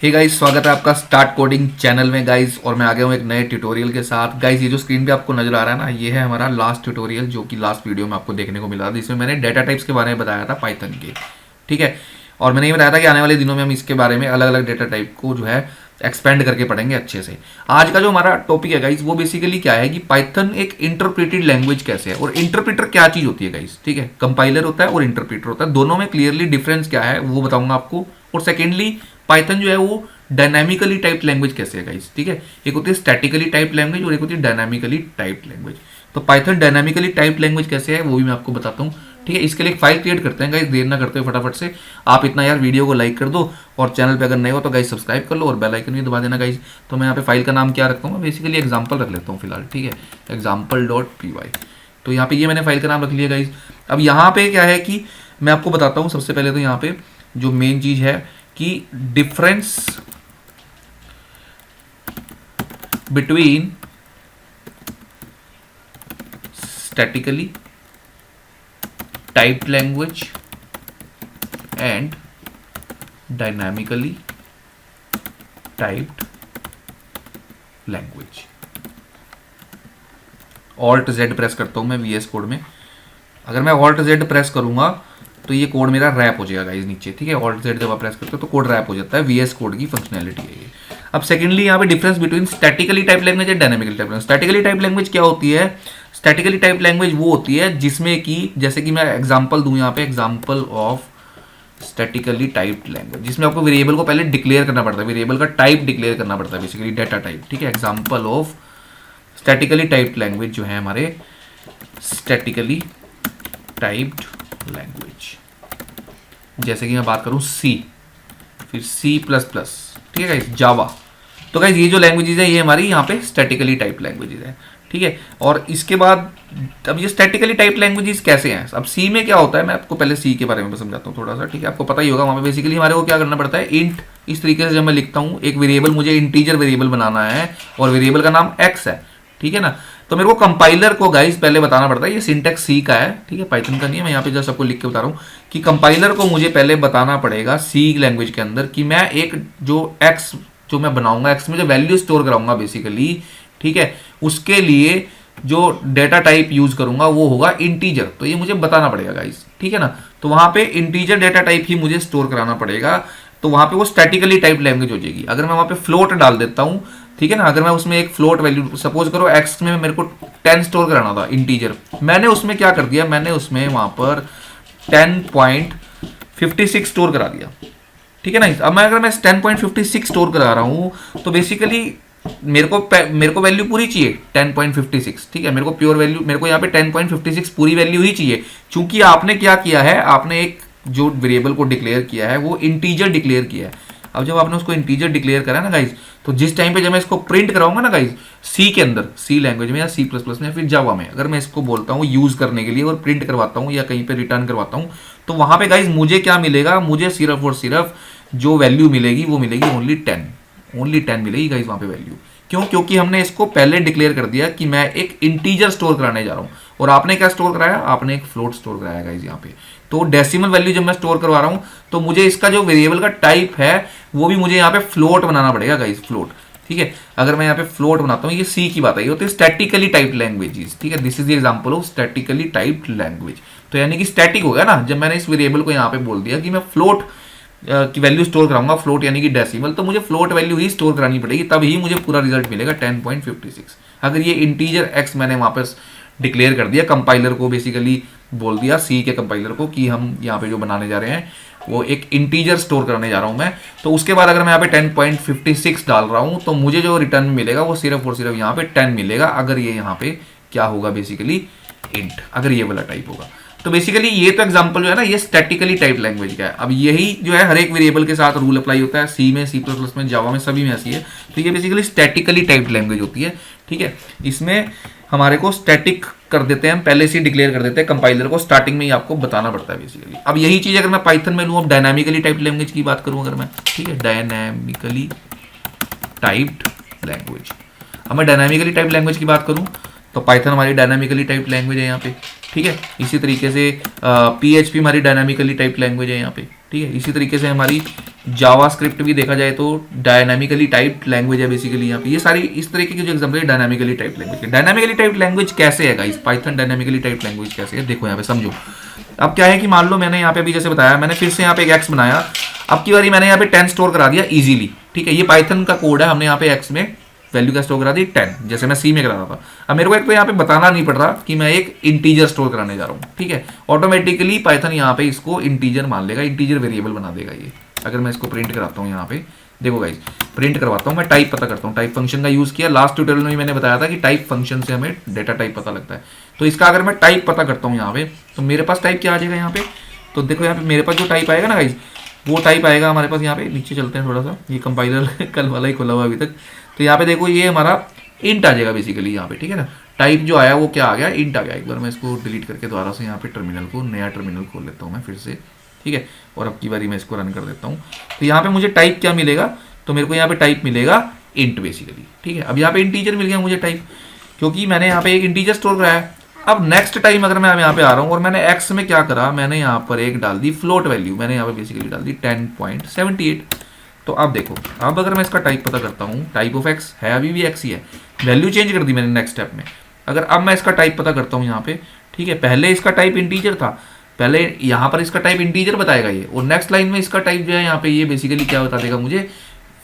Hey guys, स्वागत है आपका स्टार्ट कोडिंग चैनल में गाइस। और मैं आ गया हूँ एक नए ट्यूटोरियल के साथ। गाइस, ये जो स्क्रीन पे आपको नजर आ रहा है ना, ये है हमारा लास्ट ट्यूटोरियल जो कि लास्ट वीडियो में आपको देखने को मिला था, जिसमें मैंने डेटा टाइप्स के बारे में बताया था पाइथन के। ठीक है, और मैंने ये बताया था कि आने वाले दिनों में हम इसके बारे में अलग अलग डेटा टाइप को जो है एक्सपेंड करके पढ़ेंगे अच्छे से। आज का जो हमारा टॉपिक है गाइस, वो बेसिकली क्या है कि पाइथन एक इंटरप्रेटेड लैंग्वेज कैसे है, और इंटरप्रेटर क्या चीज होती है गाइस। ठीक है, कंपाइलर होता है और इंटरप्रेटर होता है, दोनों में क्लियरली डिफरेंस क्या है वो बताऊंगा आपको। और सेकेंडली, पाइथन जो है वो डायनामिकली टाइप्ड लैंग्वेज कैसे है गाइस। ठीक है, एक होती है स्टैटिकली टाइप्ड लैंग्वेज और एक होती है डायनामिकली टाइप्ड लैंग्वेज। तो पाइथन डायनामिकली टाइप्ड लैंग्वेज कैसे है वो भी मैं आपको बताता हूँ। ठीक है, इसके लिए एक फाइल क्रिएट करते हैं गाइस, देर ना करते हुए फटाफट से। आप इतना यार वीडियो को लाइक कर दो, और चैनल पे अगर नए हो तो गाइस सब्सक्राइब कर लो और बेल आइकन भी दबा देना गाइस। तो मैं यहाँ पे फाइल का नाम क्या रखता हूँ, मैं बेसिकली एग्जाम्पल रख लेता हूँ फिलहाल। ठीक है, example.py। तो यहाँ पे ये मैंने फाइल का नाम रख लिया गाइस। अब यहाँ पे क्या है कि मैं आपको बताता हूँ सबसे पहले तो यहाँ पे जो मेन चीज है कि difference between statically typed language and dynamically typed language। Alt Z press करता हूं मैं VS कोड में। अगर मैं Alt Z प्रेस करूंगा तो ये कोड मेरा रैप हो जाएगा गाइस नीचे। ठीक है, Alt Z जब आप प्रेस करते हो तो कोड रैप हो जाता है। VS कोड की फंक्शनैलिटी है ये। अब सेकेंडली यहाँ पे difference between statically type language and dynamically type language. Statically type language क्या होती है? स्टैटिकली टाइप लैंग्वेज वो होती है जिसमें कि जैसे कि मैं एग्जांपल दूं यहाँ पे, example of statically typed language, जिसमें आपको वेरिएबल को पहले डिक्लेयर करना पड़ता है, वेरिएबल का टाइप डिक्लेयर करना पड़ता है, बेसिकली डाटा टाइप। ठीक है, example of statically typed language जो है हमारे स्टैटिकली टाइप्ड लैंग्वेज। जैसे कि मैं बात करूं सी, फिर C++, ठीक है गाइस, जावा। तो गाइस ये जो लैंग्वेजेस है ये हमारी यहाँ पे स्टैटिकली टाइप लैंग्वेजेस है। ठीक है, और इसके बाद अब ये स्टैटिकली टाइप लैंग्वेजेस कैसे हैं? अब सी में क्या होता है, मैं आपको पहले सी के बारे में समझाता हूँ थोड़ा सा। ठीक है, आपको पता ही होगा, वहाँ पे बेसिकली हमारे को क्या करना पड़ता है, इंट। इस तरीके से जब मैं लिखता हूँ एक वेरिएबल, मुझे इंटीजर वेरिएबल बनाना है और वेरिएबल का नाम एक्स है। ठीक है ना, तो मेरे को कंपाइलर को गाइस पहले बताना पड़ता है, ये सिंटैक्स सी का है। ठीक है, पाइथन का नहीं है। मैं यहाँ पे जस्ट आपको लिख के बता रहा हूँ कि कंपाइलर को मुझे पहले बताना पड़ेगा सी लैंग्वेज के अंदर कि मैं एक जो एक्स जो मैं बनाऊंगा, एक्स में जो वैल्यू स्टोर कराऊंगा बेसिकली, ठीक है, उसके लिए जो डेटा टाइप यूज करूंगा वो होगा इंटीजर। तो ये मुझे बताना पड़ेगा गाइस। ठीक है ना, तो वहां पे इंटीजर डेटा टाइप ही मुझे स्टोर कराना पड़ेगा। तो वहां पे वो स्टैटिकली टाइप लैंग्वेज हो जाएगी। अगर मैं वहां पे फ्लोट डाल देता हूं, ठीक है ना, अगर मैं उसमें एक फ्लोट वैल्यू, सपोज करो एक्स में मेरे को 10 स्टोर कराना था इंटीजर, मैंने उसमें क्या कर दिया, मैंने उसमें वहां पर 10.56 स्टोर करा दिया। ठीक है ना, अब मैं अगर मैं 10.56 स्टोर करा रहा हूं तो बेसिकली मेरे को वैल्यू पूरी चाहिए 10.56। ठीक है, मेरे को प्योर वैल्यू, मेरे को यहाँ पे 10.56 पूरी वैल्यू ही चाहिए। क्योंकि आपने क्या किया है, आपने एक जो वेरिएबल को डिक्लेयर किया है वो इंटीजर डिक्लेयर किया है। अब जब आपने उसको इंटीजर डिक्लेयर करा ना गाइज, तो जिस टाइम पे जब मैं इसको प्रिंट कराऊंगा ना गाइज, सी के अंदर, सी लैंग्वेज में या C++ में या फिर जावा में, अगर मैं इसको बोलता हूँ यूज करने के लिए और प्रिंट करवाता हूँ या कहीं पे रिटर्न करवाता हूँ, तो वहां पे गाइज मुझे क्या मिलेगा, मुझे सिर्फ और सिर्फ जो वैल्यू मिलेगी वो मिलेगी ओनली 10 मिलेगी गाइज वहां पे वैल्यू। क्यों? क्योंकि हमने इसको पहले डिक्लेयर कर दिया कि मैं एक इंटीजर स्टोर कराने जा रहा हूं, और आपने क्या स्टोर कराया, आपने एक फ्लोट स्टोर कराया गाइज यहाँ पे। तो डेसिमल वैल्यू जब मैं स्टोर करवा रहा हूं तो मुझे इसका जो वेरिएबल का टाइप है वो भी मुझे यहाँ पे फ्लोट बनाना पड़ेगा गाइज, फ्लोट। ठीक है, अगर मैं यहाँ पे फ्लोट बनाता हूँ, ये सी की बात है, ये होती है स्टैटिकली टाइप्ड लैंग्वेजेस। ठीक है, this is the example of statically typed language. तो यानी कि स्टैटिक हो गया ना, जब मैंने इस वेरिएबल को यहाँ पे बोल दिया कि मैं फ्लोट की वैल्यू स्टोर कराऊंगा, फ्लोट यानी कि डेसिमल, तो मुझे फ्लोट वैल्यू ही स्टोर करानी पड़ेगी, तब ही मुझे पूरा रिजल्ट मिलेगा 10.56। अगर ये इंटीजर एक्स मैंने वापस डिक्लेयर कर दिया, कंपाइलर को बेसिकली बोल दिया, सी के कंपाइलर को, कि हम यहाँ पे जो बनाने जा रहे हैं वो एक इंटीजर स्टोर कराने जा रहा हूं मैं, तो उसके बाद अगर मैं यहाँ पे 10.56 डाल रहा हूं तो मुझे जो रिटर्न मिलेगा वो सिर्फ और सिर्फ यहाँ पे 10 मिलेगा। अगर ये यहाँ पे क्या होगा बेसिकली इंट, अगर ये वाला टाइप होगा। तो बेसिकली ये तो एग्जांपल जो है ना, ये स्टैटिकली टाइप लैंग्वेज का है। अब यही जो है हर एक वेरिएबल के साथ रूल अप्लाई होता है, सी में, C++ में, जावा में, सभी में ऐसी है। तो ये बेसिकली स्टैटिकली टाइप लैंग्वेज होती है। ठीक है, इसमें हमारे को स्टैटिक कर देते हैं, हम पहले से डिक्लेयर कर देते हैं, कंपाइलर को स्टार्टिंग में ही आपको बताना पड़ता है बेसिकली। अब यही चीज अगर मैं पाइथन में लूँ, अब डायनामिकली टाइप लैंग्वेज की बात करूँ अगर मैं, ठीक है, डायनामिकली टाइप्ड लैंग्वेज। अब मैं डायनामिकली टाइप लैंग्वेज की बात करूँ तो पाइथन हमारी डायनामिकली टाइप लैंग्वेज है यहाँ पे। ठीक है, इसी तरीके से PHP हमारी डायनामिकली टाइप लैंग्वेज है यहाँ पे। ठीक है, इसी तरीके से हमारी जावास्क्रिप्ट भी देखा जाए तो डायनामिकली टाइप्ड लैंग्वेज है बेसिकली यहाँ पे। ये सारी इस तरीके की जो एग्जाम्पल है dynamically typed language. Dynamically typed language कैसे है guys, Python dynamically typed language कैसे है, देखो यहाँ पे समझो। अब क्या है कि मान लो मैंने यहाँ पे अभी जैसे बताया, मैंने फिर से यहाँ पे एक एक्स बनाया, अब की बारी मैंने यहाँ पे 10 स्टोर करा दिया इजीली, ठीक है। ये पाइथन का कोड है, हमने यहाँ पे एक्स में वैल्यू का स्टोर करा दी 10, जैसे मैं सी में करा रहा था। अब मेरे को एक तो यहाँ पे बताना नहीं पड़ रहा कि मैं एक इंटीजर स्टोर कराने जा रहा हूँ, ठीक है। ऑटोमेटिकली पाइथन यहाँ पे इसको इंटीजर मान लेगा, इंटीजर वेरिएबल बना देगा ये। अगर मैं इसको प्रिंट कराता हूँ यहाँ पे, देखो गाइस प्रिंट करवाता हूँ, मैं टाइप पता करता हूँ, टाइप फंक्शन का यूज किया। लास्ट ट्यूटोरियल में मैंने बताया था कि टाइप फंक्शन से हमें डेटा टाइप पता लगता है। तो इसका अगर मैं टाइप पता करता हूँ यहाँ पे, तो मेरे पास टाइप क्या आ जाएगा यहाँ पे, तो देखो यहाँ पे मेरे पास जो टाइप आएगा ना गाइस, वो टाइप आएगा हमारे पास यहाँ पे। नीचे चलते हैं थोड़ा सा, ये कंपाइलर कल वाला ही खुला हुआ अभी तक। तो यहाँ पे देखो ये हमारा इंट आ जाएगा बेसिकली यहाँ पे, ठीक है ना। टाइप जो आया वो क्या आ गया, इंट आ गया। एक बार मैं इसको डिलीट करके दोबारा से यहाँ पे टर्मिनल को, नया टर्मिनल खोल लेता हूँ मैं फिर से, ठीक है। और अब की बारी मैं इसको रन कर देता हूँ। तो यहाँ पे मुझे टाइप क्या मिलेगा, तो मेरे को यहाँ पे टाइप मिलेगा इंट बेसिकली, ठीक है। अब यहाँ पे इंटीजर मिल गया मुझे टाइप, क्योंकि मैंने यहाँ पे एक इंटीजर स्टोर कराया। अब नेक्स्ट टाइम अगर मैं यहाँ पे आ रहा हूँ और मैंने एक्स में क्या करा, मैंने यहाँ पर एक डाल दी फ्लोट वैल्यू, मैंने यहाँ पे बेसिकली डाल दी 10.78। तो अब देखो, अब अगर मैं इसका टाइप पता करता हूँ, टाइप ऑफ एक्स है, अभी भी एक्स ही है, वैल्यू चेंज कर दी मैंने नेक्स्ट स्टेप में। अगर अब मैं इसका टाइप पता करता हूँ यहाँ पे, ठीक है, पहले इसका टाइप इंटीजर था, पहले यहाँ पर इसका टाइप इंटीजर बताएगा ये, और नेक्स्ट लाइन में इसका टाइप जो है यहाँ पे ये बेसिकली क्या बता देगा मुझे,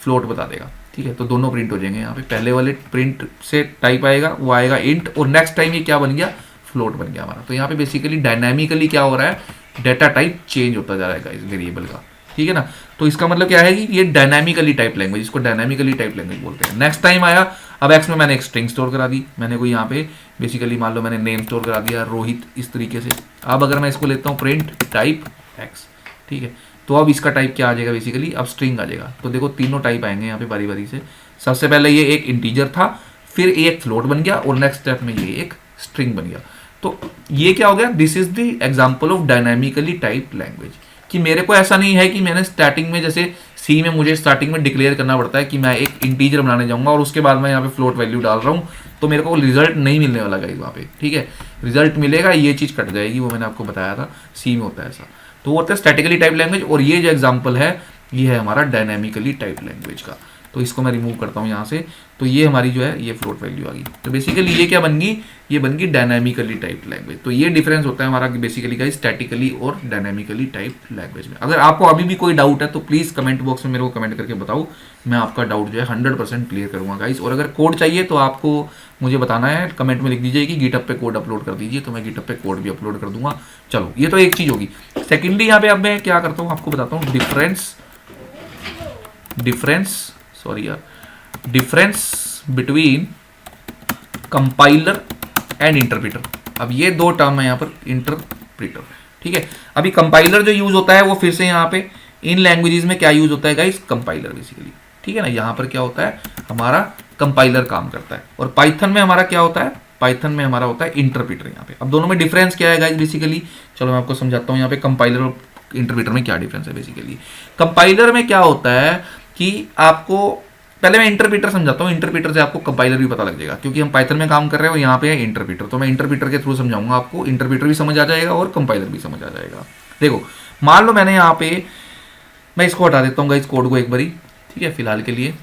फ्लोट बता देगा, ठीक है। तो दोनों प्रिंट हो जाएंगे यहाँ पे, पहले वाले प्रिंट से टाइप आएगा वो आएगा इंट, और नेक्स्ट टाइम ये क्या बन गया, फ्लोट बन गया हमारा। तो यहाँ पे बेसिकली डायनामिकली क्या हो रहा है, डेटा टाइप चेंज होता जा रहा है इस वेरिएबल का, ठीक है ना। तो इसका मतलब क्या है कि ये डायनामिकली टाइप लैंग्वेज, इसको डायनामिकली टाइप लैंग्वेज बोलते हैं। नेक्स्ट टाइम आया, अब एक्स में मैंने एक स्ट्रिंग स्टोर करा दी, मैंने कोई यहाँ पे बेसिकली मान लो मैंने नेम स्टोर करा दिया रोहित, इस तरीके से। अब अगर मैं इसको लेता हूँ प्रिंट टाइप एक्स, ठीक है, तो अब इसका टाइप क्या आ जाएगा बेसिकली, अब स्ट्रिंग आ जाएगा। तो देखो तीनों टाइप आएंगे यहाँ पे बारी बारी से। सबसे पहले ये एक इंटीजर था, फिर एक फ्लोट बन गया, और नेक्स्ट स्टेप में ये एक स्ट्रिंग बन गया। तो ये क्या हो गया, this is the example of dynamically type language. कि मेरे को ऐसा नहीं है कि मैंने स्टार्टिंग में, जैसे सी में मुझे स्टार्टिंग में डिक्लेयर करना पड़ता है कि मैं एक इंटीजर बनाने जाऊंगा और उसके बाद मैं यहाँ पे फ्लोट वैल्यू डाल रहा हूँ, तो मेरे को रिजल्ट नहीं मिलने वाला गाइस वहाँ पे, ठीक है। रिजल्ट मिलेगा, ये चीज़ कट जाएगी, वो मैंने आपको बताया था, सी में होता है ऐसा। तो वो होता है स्टैटिकली टाइप लैंग्वेज, और ये जो एग्जाम्पल है ये है हमारा डायनामिकली टाइप लैंग्वेज का। तो इसको मैं रिमूव करता हूँ यहाँ से, तो ये हमारी जो है ये फ्लोट वैल्यू आ गई। तो बेसिकली ये क्या बन गई, ये बन गई डायनामिकली टाइप लैंग्वेज। तो ये डिफरेंस होता है हमारा बेसिकली का स्टैटिकली और डायनामिकली टाइप लैंग्वेज में। अगर आपको अभी भी कोई डाउट है तो प्लीज़ कमेंट बॉक्स में मेरे को कमेंट करके बताओ, मैं आपका डाउट जो है 100% क्लियर करूँगा गाइस। और अगर कोड चाहिए तो आपको मुझे बताना है, कमेंट में लिख दीजिए कि गिटहब पे कोड अपलोड कर दीजिए, तो मैं गिटहब पे कोड भी अपलोड कर दूंगा। चलो ये तो एक चीज़ होगी। सेकेंडली यहाँ पे अब मैं क्या करता हूँ आपको बताता हूँ, difference between compiler and interpreter. अब ये दो टर्म है यहाँ पर, इंटरप्रीटर, ठीक है। अभी कंपाइलर जो यूज होता है वो फिर से यहाँ पे इन लैंग्वेजेस में क्या यूज होता है गाइस, कंपाइलर बेसिकली, ठीक है ना। यहाँ पर क्या होता है, हमारा कंपाइलर काम करता है, और पाइथन में हमारा क्या होता है, पाइथन में हमारा होता है इंटरप्रीटर यहाँ पे। अब दोनों में डिफरेंस क्या है गाइस बेसिकली, चलो मैं आपको समझाता हूँ यहाँ पे कंपाइलर और इंटरप्रीटर में क्या डिफरेंस है बेसिकली। कंपाइलर में क्या होता है कि आपको, पहले मैं इंटरप्रीटर समझाता हूँ, इंटरप्रीटर से आपको कंपाइलर भी पता लग जाएगा, क्योंकि हम पाइथन में काम कर रहे हैं और यहाँ पे है इंटरप्रीटर। तो मैं इंटरप्रीटर के थ्रू समझाऊंगा आपको, इंटरप्रीटर भी समझ आ जाएगा और कंपाइलर भी समझ आ जाएगा। देखो मान लो मैंने यहाँ पे, मैं इसको हटा देता हूँ इस कोड को एक बारी, ठीक है, फिलहाल के लिए,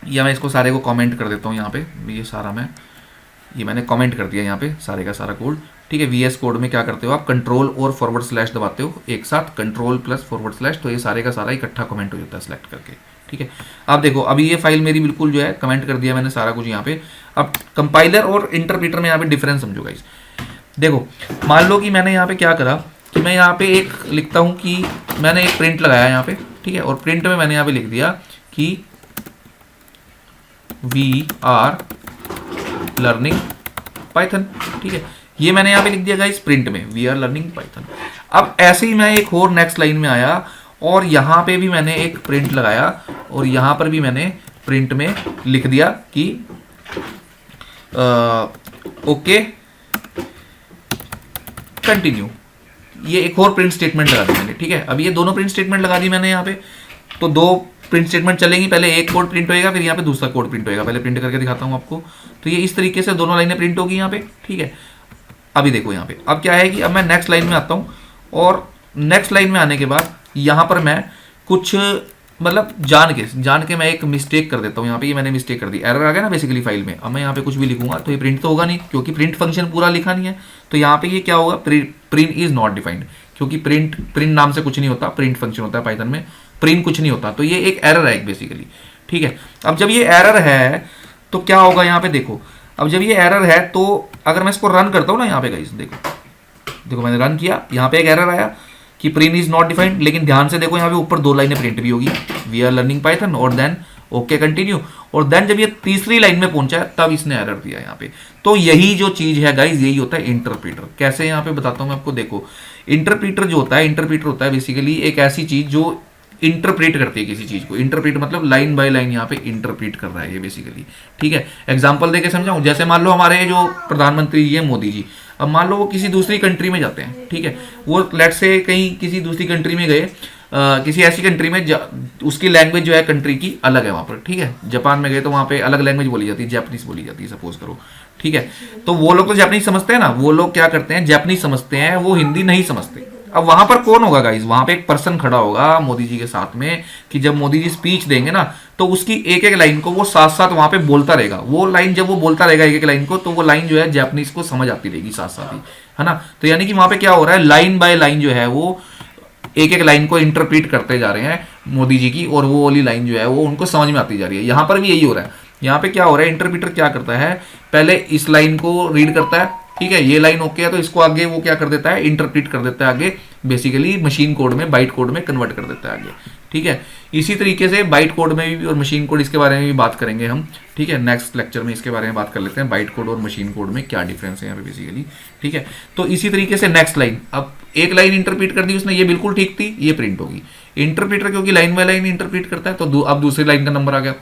या मैं इसको सारे को कमेंट कर देता हूँ यहाँ पे, ये सारा मैंने कमेंट कर दिया यहाँ पे सारे का सारा कोड, ठीक है। वीएस कोड में क्या करते हो आप, कंट्रोल और फॉरवर्ड स्लैश दबाते हो एक साथ, कंट्रोल प्लस फॉरवर्ड स्लैश, तो ये सारे का सारा इकट्ठा कमेंट हो जाता है सेलेक्ट करके, ठीक है। अब देखो अभी ये फाइल मेरी बिल्कुल जो है कमेंट कर दिया मैंने सारा कुछ यहाँ पे। अब कंपाइलर और इंटरप्रीटर में यहाँ पे डिफरेंस समझो गाइस। देखो मान लो कि मैंने यहाँ पे क्या करा कि मैं यहाँ पे एक लिखता हूँ कि मैंने एक प्रिंट लगाया यहाँ पे, ठीक है, और प्रिंट में मैंने यहाँ पे लिख दिया कि वी आर लर्निंग पाइथन, ठीक है। ये मैंने यहाँ पे लिख दिया गाइस प्रिंट में, वी आर लर्निंग पाइथन। अब ऐसे ही मैं एक और नेक्स्ट लाइन में आया और यहाँ पे भी मैंने एक प्रिंट लगाया, और यहाँ पर भी मैंने प्रिंट में लिख दिया कि ओके कंटिन्यू। ये एक और प्रिंट स्टेटमेंट लगा दी मैंने, ठीक है। अब ये दोनों प्रिंट स्टेटमेंट लगा दी मैंने यहाँ पे, तो दो प्रिंट स्टेटमेंट चलेंगी, पहले एक कोड प्रिंट होएगा, फिर यहाँ पे दूसरा कोड प्रिंट होएगा। पहले प्रिंट करके दिखाता हूँ आपको। तो ये इस तरीके से दोनों लाइनें प्रिंट होगी यहाँ पे, ठीक है। अभी देखो यहाँ पे, अब क्या है कि अब मैं नेक्स्ट लाइन में आता हूँ, और नेक्स्ट लाइन में आने के बाद यहाँ पर मैं कुछ मतलब जान के मैं एक मिस्टेक कर देता हूँ यहाँ पे, ये मैंने मिस्टेक कर दी, एरर आ गया ना बेसिकली फाइल में। अब मैं यहाँ पे कुछ भी लिखूंगा तो ये प्रिंट तो होगा नहीं, क्योंकि प्रिंट फंक्शन पूरा लिखा नहीं है। तो यहाँ पे ये क्या होगा, प्रिंट इज नॉट डिफाइंड, क्योंकि प्रिंट नाम से कुछ नहीं होता, प्रिंट फंक्शन होता है पाइथन में, प्रिंट कुछ नहीं होता। तो ये एक एरर है एक बेसिकली, ठीक है। अब जब ये एरर है तो क्या होगा यहाँ पे देखो, अब जब ये एरर है तो अगर मैं इसको रन करता हूँ ना यहाँ पे गाइस, देखो मैंने रन किया, यहाँ पे एक एरर आया कि प्रिंट इज नॉट डिफाइंड, लेकिन ध्यान से देखो यहाँ पे ऊपर 2 लाइनें प्रिंट भी होगी, वी आर लर्निंग पाइथन, और देन ओके कंटिन्यू, और देन जब ये तीसरी लाइन में पहुंचा है तब इसने एरर दिया यहाँ पे। तो यही जो चीज है गाइज, यही होता है इंटरप्रीटर। कैसे यहाँ पे बताता हूँ मैं आपको, देखो इंटरप्रीटर जो होता है बेसिकली एक ऐसी चीज जो इंटरप्रेट करती है किसी चीज को। इंटरप्रेट मतलब लाइन बाय लाइन यहाँ पे इंटरप्रेट कर रहा है ये बेसिकली, ठीक है। एग्जांपल देके समझाऊं, जैसे मान लो हमारे जो प्रधानमंत्री जी हैं मोदी जी, अब मान लो वो किसी दूसरी कंट्री में जाते हैं, ठीक है, वो लेट्स से कहीं किसी दूसरी कंट्री में गए, किसी ऐसी कंट्री में उसकी लैंग्वेज जो है कंट्री की अलग है वहाँ पर, ठीक है। जापान में गए तो वहाँ पे अलग लैंग्वेज बोली जाती है, जापानीज बोली जाती है सपोज करो, ठीक है। तो वो लोग तो जापानीज समझते हैं ना, वो लोग क्या करते हैं, जापानीज समझते हैं, वो हिंदी नहीं समझते। अब वहां पर कौन होगा गाइज, वहां पे एक पर्सन खड़ा होगा मोदी जी के साथ में, कि जब मोदी जी स्पीच देंगे ना तो उसकी एक एक लाइन को वो साथ साथ वहां पे बोलता रहेगा। वो लाइन जब वो बोलता रहेगा एक एक लाइन को, तो वो लाइन जो है जापानीज को समझ आती रहेगी साथ साथ ही, है ना। तो यानी कि वहां पे क्या हो रहा है, लाइन बाय लाइन जो है वो एक एक लाइन को इंटरप्रीट करते जा रहे हैं मोदी जी की, और वो वाली लाइन जो है वो उनको समझ में आती जा रही है। यहाँ पर भी यही हो रहा है। यहाँ पे क्या हो रहा है, इंटरप्रीटर क्या करता है, पहले इस लाइन को रीड करता है, ठीक है, ये लाइन ओके है, तो इसको आगे वो क्या कर देता है, इंटरप्रीट कर देता है आगे, बेसिकली मशीन कोड में, बाइट कोड में कन्वर्ट कर देता है आगे, ठीक है। इसी तरीके से बाइट कोड में भी और मशीन कोड, इसके बारे में भी बात करेंगे हम, ठीक है। नेक्स्ट लेक्चर में इसके बारे में बात कर लेते हैं, बाइट कोड और मशीन कोड में क्या डिफरेंस है यहाँ पे बेसिकली, ठीक है। तो इसी तरीके से नेक्स्ट लाइन, अब एक लाइन इंटरप्रीट कर दी उसने, ये बिल्कुल ठीक थी, ये प्रिंट होगी। इंटरप्रीटर क्योंकि लाइन बाय लाइन इंटरप्रीट करता है, तो अब दूसरी लाइन का नंबर आ गया,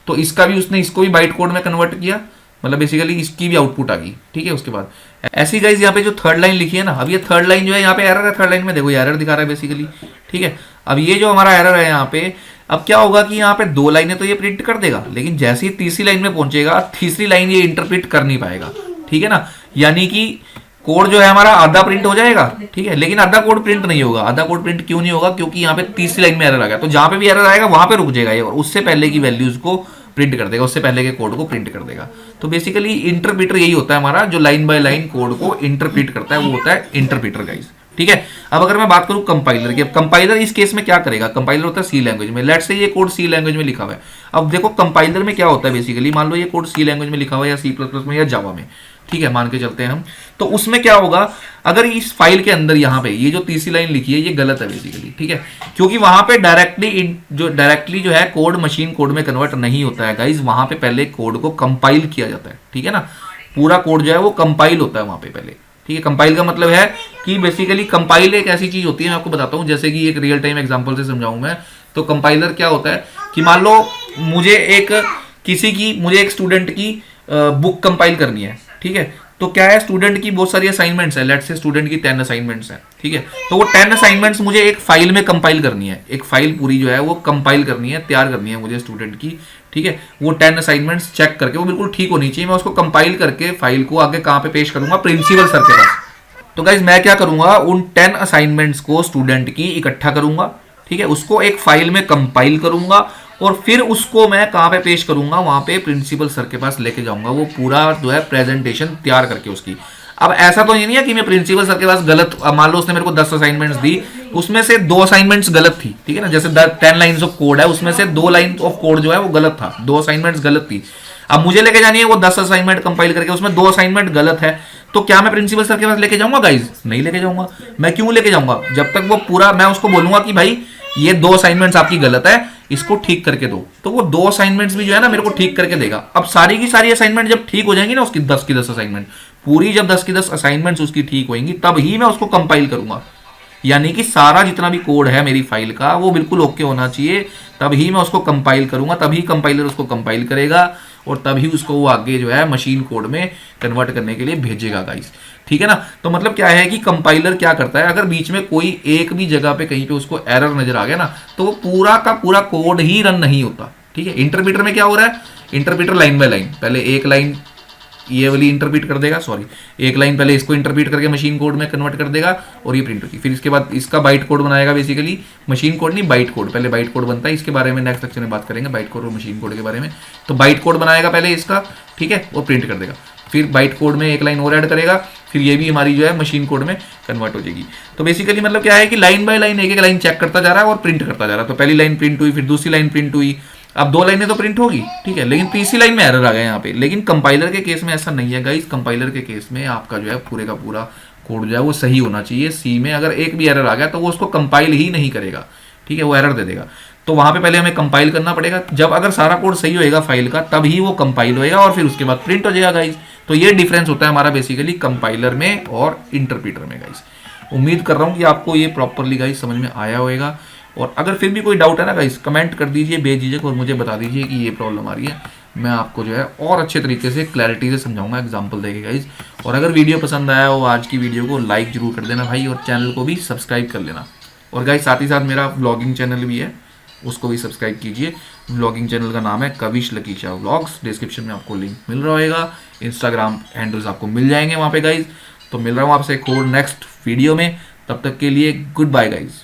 तो इसका भी उसने इसको भी बाइट कोड में कन्वर्ट किया, मतलब बेसिकली इसकी भी आउटपुट आ गई, ठीक है। उसके बाद ऐसी गाइज यहाँ पे जो थर्ड लाइन लिखी है ना, अब ये थर्ड लाइन जो है यहाँ पे एरर है, थर्ड लाइन में देखो ये एरर दिखा रहा है बेसिकली, ठीक है। अब ये जो हमारा एरर है यहाँ पे, अब क्या होगा कि यहाँ पे 2 लाइनें तो ये प्रिंट कर देगा, लेकिन जैसे ही तीसरी लाइन में पहुंचेगा, तीसरी लाइन ये इंटरप्रिट कर नहीं पाएगा, ठीक है ना। यानी कि कोड जो है हमारा आधा प्रिंट हो जाएगा, ठीक है, लेकिन आधा कोड प्रिंट नहीं होगा। आधा कोड प्रिंट क्यों नहीं होगा, क्योंकि यहाँ पे तीसरी लाइन में एरर आ गया, तो जहां पे भी एरर आएगा वहां पे रुक जाएगा ये, और उससे पहले की वैल्यूज को प्रिंट कर देगा, उससे पहले के कोड को प्रिंट कर देगा। तो बेसिकली इंटरप्रीटर यही होता है हमारा, जो लाइन बाय लाइन कोड को इंटरप्रीट करता है, वो होता है इंटरप्रीटर गाइस, ठीक है। अब अगर मैं बात करूं कंपाइलर की, अब कंपाइलर इस केस में क्या करेगा, कंपाइलर होता है सी लैंग्वेज में। लेट्स से ये कोड सी लैंग्वेज में लिखा हुआ है। अब देखो कंपाइलर में क्या होता है बेसिकली, मान लो ये कोड सी लैंग्वेज में लिखा हुआ है, या C++ में, या जावा में, ठीक है, मान के चलते हैं हम। तो उसमें क्या होगा, अगर इस फाइल के अंदर यहाँ पे ये जो तीसरी लाइन लिखी है ये गलत है बेसिकली, ठीक है, क्योंकि वहां पे डायरेक्टली जो है कोड मशीन कोड में कन्वर्ट नहीं होता है गाइज, वहां पे पहले कोड को कंपाइल किया जाता है, ठीक है ना। पूरा कोड जो है वो कंपाइल होता है वहां पे पहले, ठीक है। कंपाइल का मतलब है कि बेसिकली कंपाइल एक ऐसी चीज होती है, मैं आपको बताता हूँ, जैसे कि एक रियल टाइम एग्जांपल से समझाऊं मैं। तो कंपाइलर क्या होता है कि मान लो मुझे एक स्टूडेंट की बुक कंपाइल करनी है, ठीक है। तो क्या है, स्टूडेंट की बहुत सारी असाइनमेंट्स है, लेट्स से स्टूडेंट की 10 असाइनमेंट्स हैं, ठीक है। तो वो 10 असाइनमेंट्स मुझे एक फाइल में कंपाइल करनी है, एक फाइल पूरी जो है वो कंपाइल करनी है, तैयार करनी है मुझे स्टूडेंट की, ठीक है। वो 10 असाइनमेंट्स चेक करके वो बिल्कुल ठीक होनी चाहिए, मैं उसको कंपाइल करके फाइल को आगे कहाँ पे पेश करूंगा, प्रिंसिपल सर के पास। तो गाइज मैं क्या करूंगा, उन 10 असाइनमेंट्स को स्टूडेंट की इकट्ठा करूंगा, ठीक है, उसको एक फाइल में कंपाइल करूंगा, और फिर उसको मैं कहाँ पे पेश करूंगा, वहां पे प्रिंसिपल सर के पास लेके जाऊंगा, वो पूरा जो है प्रेजेंटेशन तैयार करके उसकी। अब ऐसा तो ये नहीं है कि मैं प्रिंसिपल सर के पास गलत, मान लो उसने मेरे को 10 असाइनमेंट्स दी, उसमें से 2 असाइनमेंट्स गलत थी, ठीक है ना। जैसे 10 लाइन्स ऑफ कोड है, उसमें से 2 लाइन ऑफ कोड जो है वो गलत था, 2 असाइनमेंट्स गलत थी। अब मुझे लेके जानी है वो 10 असाइनमेंट कंपाइल करके, उसमें 2 असाइनमेंट गलत है, तो क्या मैं प्रिंसिपल सर के पास लेके जाऊंगा गाइज? नहीं लेके जाऊंगा। मैं क्यों लेके जाऊंगा? जब तक वो पूरा, मैं उसको बोलूंगा कि भाई ये 2 असाइनमेंट्स आपकी गलत है, इसको ठीक करके दो, तो वो 2 असाइनमेंट्स भी जो है ना मेरे को ठीक करके देगा। अब सारी की सारी असाइनमेंट जब ठीक हो जाएंगी ना, उसकी 10 की 10 असाइनमेंट पूरी, जब 10 की 10 असाइनमेंट्स उसकी ठीक होंगी, तब ही मैं उसको कंपाइल करूंगा। यानी कि सारा जितना भी कोड है मेरी फाइल का वो बिल्कुल ओके होना चाहिए, तभी मैं उसको कंपाइल करूंगा, तभी कंपाइलर उसको कंपाइल करेगा, और तभी उसको वो आगे जो है मशीन कोड में कन्वर्ट करने के लिए भेजेगा गाइस, ठीक है ना। तो मतलब क्या है कि कंपाइलर क्या करता है, अगर बीच में कोई एक भी जगह पे कहीं पे उसको एरर नजर आ गया ना, तो वो पूरा का पूरा कोड ही रन नहीं होता, ठीक है। इंटरप्रीटर में क्या हो रहा है, इंटरप्रीटर लाइन बाय लाइन, पहले एक लाइन ये वाली इंटरप्रीट कर देगा, सॉरी एक लाइन पहले इसको इंटरप्रीट करके मशीन कोड में कन्वर्ट कर देगा और ये प्रिंट होगी। फिर इसके बाद इसका बाइट कोड बनाएगा, बेसिकली मशीन कोड नहीं बाइट कोड, पहले बाइट कोड बनता है, इसके बारे में नेक्स्ट लेक्चर में बात करेंगे बाइट कोड और मशीन कोड के बारे में। तो बाइट कोड बनाएगा पहले इसका, ठीक है, और प्रिंट कर देगा। फिर बाइट कोड में एक लाइन और ऐड करेगा, फिर ये भी हमारी जो है मशीन कोड में कन्वर्ट हो जाएगी। तो बेसिकली मतलब क्या है कि लाइन बाय लाइन एक एक लाइन चेक करता जा रहा है और प्रिंट करता जा रहा है। तो पहली लाइन प्रिंट हुई, फिर दूसरी लाइन प्रिंट हुई, अब 2 लाइनें तो प्रिंट होगी, ठीक है, लेकिन तीसरी लाइन में एरर आ गया यहाँ पे। लेकिन कंपाइलर के केस में ऐसा नहीं है गाइस, कंपाइलर के केस में आपका जो है पूरे का पूरा कोड जो है वो सही होना चाहिए। सी में अगर एक भी एरर आ गया तो वो उसको कंपाइल ही नहीं करेगा, ठीक है, वो एरर दे देगा। तो वहां पे पहले हमें कंपाइल करना पड़ेगा, जब अगर सारा कोड सही होएगा फाइल का तब ही वो कंपाइल होएगा और फिर उसके बाद प्रिंट हो जाएगा गाइस। तो ये डिफरेंस होता है हमारा बेसिकली कंपाइलर में और इंटरप्रीटर में गाइस। उम्मीद कर रहा हूँ कि आपको ये प्रॉपरली गाइस समझ में आया होगा। और अगर फिर भी कोई डाउट है ना गाइस, कमेंट कर दीजिए बेझिझक और मुझे बता दीजिए कि ये प्रॉब्लम आ रही है। मैं आपको जो है और अच्छे तरीके से क्लैरिटी से समझाऊंगा एग्जाम्पल देके गाइस। और अगर वीडियो पसंद आया हो आज की वीडियो को लाइक जरूर कर देना भाई, और चैनल को भी सब्सक्राइब कर लेना। और गाइस साथ ही साथ मेरा व्लॉगिंग चैनल भी है, उसको भी सब्सक्राइब कीजिए। व्लॉगिंग चैनल का नाम है कविश लकीशा व्लॉग्स, डिस्क्रिप्शन में आपको लिंक मिल रहा होगा, इंस्टाग्राम हैंडल्स आपको मिल जाएंगे वहाँ पे गाइज। तो मिल रहा हूँ आपसे एक और नेक्स्ट वीडियो में, तब तक के लिए गुड बाय गाइज।